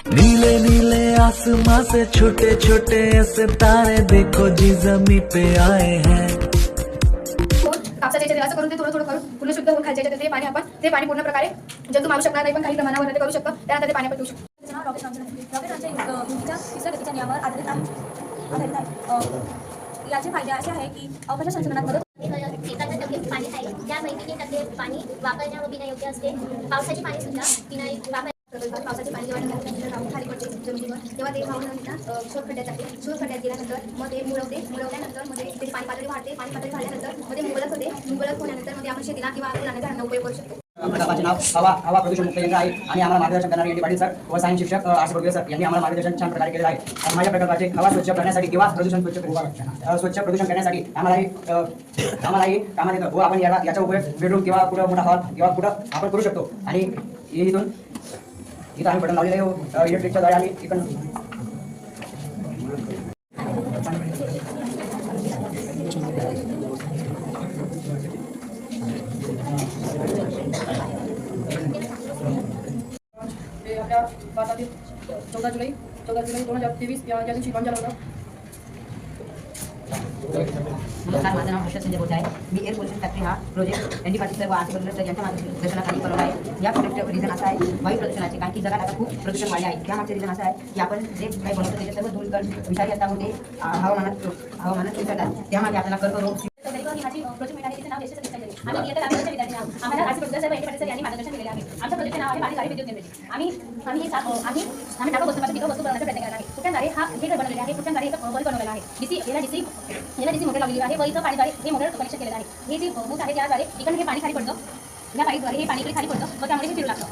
नीले नीले आसमां से छोटे छोटे ऐसे तारे देखो जी जमी पे आए हैं। कापसाच्या याच्यात असं करून ते थोडं थोडं करून पूर्ण शुद्ध होऊन खालच्या याच्यात ते पाणी आपण ते पाणी पूर्ण प्रकारे जर तू मारू शकणार नाही पण काही प्रमाणावर ते करू शकतो त्यानंतर ते पाणी आपण पिऊ शकतो. रॉकेट लॉन्चरच्या ऊर्जेच्या तिसऱ्या गतीच्या नियमावर आधारित आहे. याचे फायदे असे आहे की अवकाश संशोधनात मदत एखाद्या टक्के पाणी आहे त्यापैकी 3% पाणी वापरण्या व पिण्यायोग्य असते. पावसाचे पाणी सुद्धा पावसाचे पाणी जेव्हा खाली पडते जमिनीवर तेव्हा ते वाहून शोध खड्ड्यात जाते. शोध खड्ड्यात गेल्यानंतर मग ते मुरवल्यानंतर मध्ये त्याची पाणी पातळी वाढते. पाणी पातळी वाढल्यानंतर मध्ये मुबलक होते. मुबलक होण्यानंतर मध्ये आपण शेतीला किंवा फुलांना झाडांना उपयोग करू शकतो. प्रकल्पाचे नाव हवा प्रदूषण मुक्त केंद्र आहे आणि आम्हाला मार्गदर्शन करणारे एन डी पाटील सर व सायन्स शिक्षक आर सी सर यांनी आम्हाला मार्गदर्शन छान प्रकारे केले आहे. माझ्या प्रकल्पाचे हवा स्वच्छ करण्यासाठी किंवा प्रदूषण स्वच्छ प्रदूषण करण्यासाठी आम्हालाही कामात येतं व आपण याचा उपयोग बेडरूम किंवा कुठं मोठा हॉल किंवा कुठं आपण करू शकतो. आणि इथं आम्ही बटन लावलेले इलेक्ट्रिकच्या द्वारे आम्ही इकडून आपल्या भारतातील 14 जुलै 2023 या दिवशी लॉन्च झाला होता. नमस्कार, माझं नाव हर्षद संजय बोलत आहे. मी एअर पोल्युशन फॅक्टरी हा project N D Patil sir व आर सी सर यांच्या मार्गदर्शनाखाली बनवला आहे. या प्रोजेक्टचं रिझन असं आहे वायू प्रदूषणाचे, कारण की जगात आता खूप प्रदूषण वाढले आहे. त्यामागचे रिझन असं आहे की आपण जे काही बनवतो त्याचे सर्व धूळ कण विषारी असतात व ते हवामानात मिसळतात. त्यामागे आपल्याला कर्करोग प्रोजेक्ट मिळाले तिचे नाव यशस्वी झाले. आम्ही इयत्ता 10वीच्या विद्यार्थी आहोत. आम्हाला आर सी सर व एन डी पाटील सर यांनी मार्गदर्शन केलेले आहे. आमच्या प्रोजेक्टचे नाव आहे बारीक गाडी विद्युत निर्मिती. आम्ही टाका वस्तूपासून टिकाऊ वस्तू बनवण्याचा प्रयत्न करणार आहे. कुठ्यांद्वारे हे घर बनवलेले आहे. कुठ्यांद्वारे एक बल्ब बनवलेला आहे. डीसी मोटर लावलेली आहे व इथं पाणीद्वारे हे मोटर कनेक्शन केलेलं आहे. हे जे मूठ आहे त्याद्वारे इकडे हे पाणी खाली पडतं. या पाईपद्वारे हे पाणी इकडे खाली पडतं व त्यामुळे हे फिरू लागतं.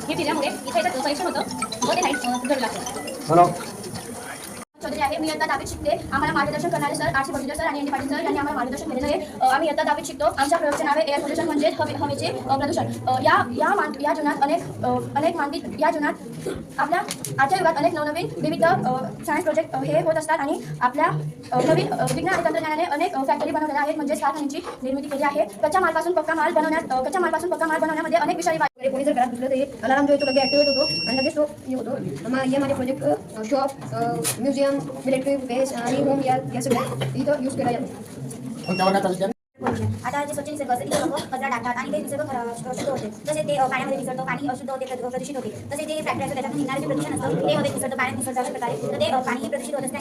हे फिरल्यामुळे इथे याच्यात परीक्षण होतं व ते लाईट जळू लागतं. चौधरी आहे. मी इयत्ता 10वीत शिकते. आम्हाला मार्गदर्शन करणारे सर आर सी सर आणि एन डी पाटील सर यांनी आम्हाला मार्गदर्शन केलेलं आहे. आम्ही इयत्ता 10वीत शिकतो. आमच्या प्रयोगाचे नाव आहे एअर पोल्युशन म्हणजे हवेचे प्रदूषण. या जीवनात अनेक मानवी या जीवनात आपल्या आजच्या युगात अनेक नवनवीन विविध सायन्स प्रोजेक्ट हे होत असतात आणि आपल्या नवीन विज्ञान आणि तंत्रज्ञानाने अनेक फॅक्टरी बनवलेल्या आहेत म्हणजे कारखान्यांची निर्मिती केली आहे. कच्च्या मालपासून पक्का माल बनवण्यामध्ये अनेक विषारी कोणी जर घरात घुसलं तर हे अलार्म जो आहे तो लगेच ॲक्टिवेट होतो आणि लगेच तो हे होतो. हे माझे project shop museum electric base आणि होम या सगळ्या इथं यूज केला जातो. आता जे स्वच्छ निसर्ग असते तिथे लोक कचरा टाकतात आणि ते निसर्ग अशुद्ध होते. तसे ते पाण्यामध्ये मिसळतो, पाणी अशुद्ध होते, प्रदूषित होते. तसे ते फॅक्टरी असतं त्याच्यातून निघणारे जे प्रदूषण असतं ते हवेत मिसळतं, पाण्यात मिसळतं. अशा प्रकारे तर ते पाणी प्रदूषित होत असते.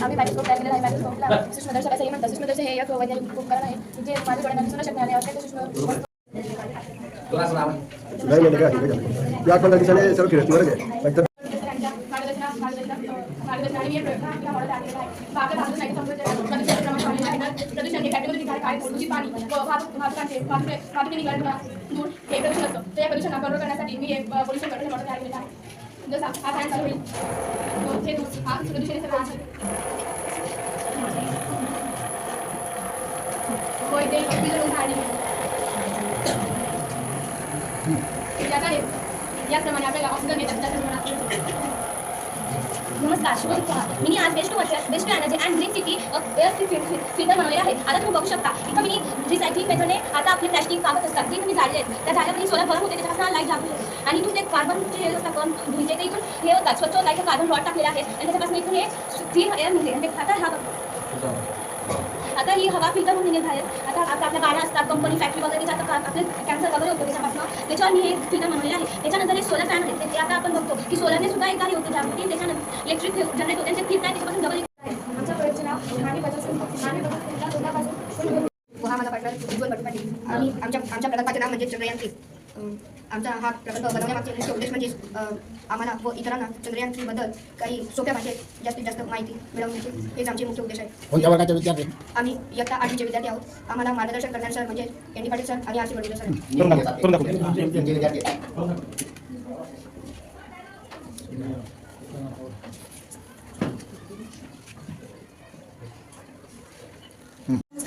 आम्ही मायक्रोस्कोप तयार केलेला आहे. मायक्रोस्कोपला सूक्ष्मदर्शक असं म्हणतात. सूक्ष्मदर्शक हे एक वैज्ञानिक उपकरण आहे जे माझ्या डोळ्यांना दिसू न शकणारे अत्यंत सूक्ष्म प्रदूषण हे कॅटेगरी काय प्रदूषित पाणी वाहतुकीने निघालेला धूळ हे प्रदूषण असतं. तर या प्रदूषण कंट्रोल करण्यासाठी मी एक पोल्युशन कंट्रोल मॉडेल तयार केलेला आहे. जसं हा फॅन चालू होईल हे धूळ हा प्रदूषण सगळं आहे. होय ते याप्रमाणे आपल्याला ऑक्सिजन येतात. नमस्कार, मी आज best energy and green city air filter बनवले आहेत. आता तुम्ही बघू शकता इथं मी रिसायकलिंग मेथडने आता आपले प्लॅस्टिक कागद असतात ते तुम्ही जाळले आहेत. त्या जाळ्यामध्ये सोलर बल्ब होते त्याच्यापासून लाईट लागली आणि इथून ते कार्बनचे हे असतात कण धुळीचे ते इथून हे होतात स्वच्छ होतात. इथे कार्बन रॉड टाकलेले आहेत आणि त्याच्यापासून इथून हे क्लीन एअर निघते आणि आता ही हवा फिल्टर म्हणून निघत आहेत. आता आपल्या गाड्या असतात कंपनी फॅक्टरी वगैरे जातात आपले कॅन्सर वगैरे होतो त्याच्यापासून त्याच्यावर मी हे फिल्टर बनवलेले आहे. त्याच्यानंतर हे सोलर पॅनल आहेत ते आता आपण बघतो की सोलरने सुद्धा एक कार्य होते त्यामध्ये. त्याच्यानंतर इलेक्ट्रिक जनरेट होते त्यांचे फिल्टर आहे त्याच्यापासून डबल आहे. आमच्या प्रोजेक्टचे नाव मानवी बचत हा माझा पार्टनर उज्ज्वल पाटील. आणि आमच्या प्रकल्पाचे नाव म्हणजे चंद्रयान-3. आमचा हा प्रकल्प बनवण्यामागचे मुख्य उद्देश म्हणजे आम्हाला व इतरांना चंद्रयान-3बद्दल काही सोप्या भाषेत जास्तीत जास्त माहिती मिळवण्याचे हेच आमचे मुख्य उद्देश आहे. कोणत्या वर्गाचे विद्यार्थी? आम्ही इयत्ता 8वीचे विद्यार्थी आहोत. आम्हाला मार्गदर्शन करणारे सर म्हणजे एन डी पाटील सर आणि आर सी सर.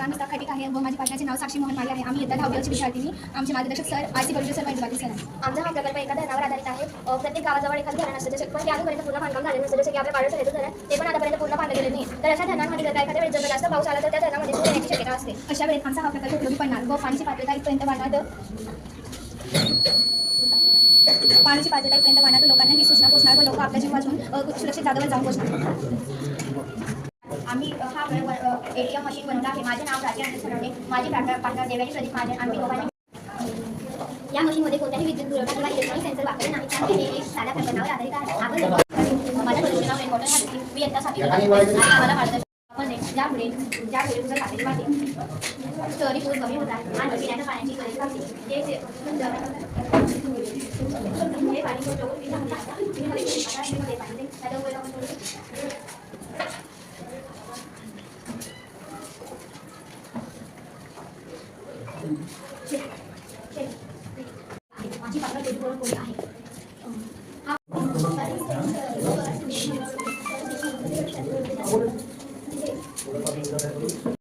शाळेचा मी खटिक आहे व माझ्या पार्टनरचे नाव साक्षी मोहन माळी आहे. आम्ही इयत्ता 10वी विद्यार्थिनी. आमचे मार्गदर्शक sir R C Balute sir Vaidyawadi sir आहे. आमचा हा प्रकल्प एका धरणावर आधारित आहे. प्रत्येक गावाजवळ एखादं धरण असतं जसे पण ते आजपर्यंत पूर्ण बांधकाम झालेलं नसतं. जसे की आपल्या पाडळचं हेतू धरण ते पण आतापर्यंत पूर्ण बांधलं गेलं नाही. तर अशा धरणांमध्ये जर एखाद्या वेळेस जर जास्त पाऊस आला तर त्या धरणामध्ये पूर येण्याची शक्यता असते. अशा वेळेस आमचा हा प्रकल्प उपयोगी पडणार व पाण्याची पात्रता इथपर्यंत वाढणार लोकांना ही सूचना पोचणार व लोक आपल्या जीव वाचून सुरक्षित जागेवर जाऊन पोचणार. आम्ही हा ATM मशीन बनवला आहे. माझे नाव प्राची अनिल सनवणे, माझे पार्टनर देवयानी प्रदीप महाजन. आम्ही दोघांनी या मशीनमध्ये कोणत्याही विद्युत पुरवठा किंवा इलेक्ट्रॉनिक सेन्सर वापरले नाही. त्यामुळे हे एक साध्या प्रकल्पावर आधारित आहे. माझ्या प्रदूषण नाव रेनवॉटर हाती मी इयत्ता 7वी आणि आम्हाला मार्गदर्शन ज्यामुळे तुझं खाते वाढते शहरी पूर कमी होतात आणि पिण्याच्या पाण्याची गरज लागते. हे पाणी माझी पात्र आहे.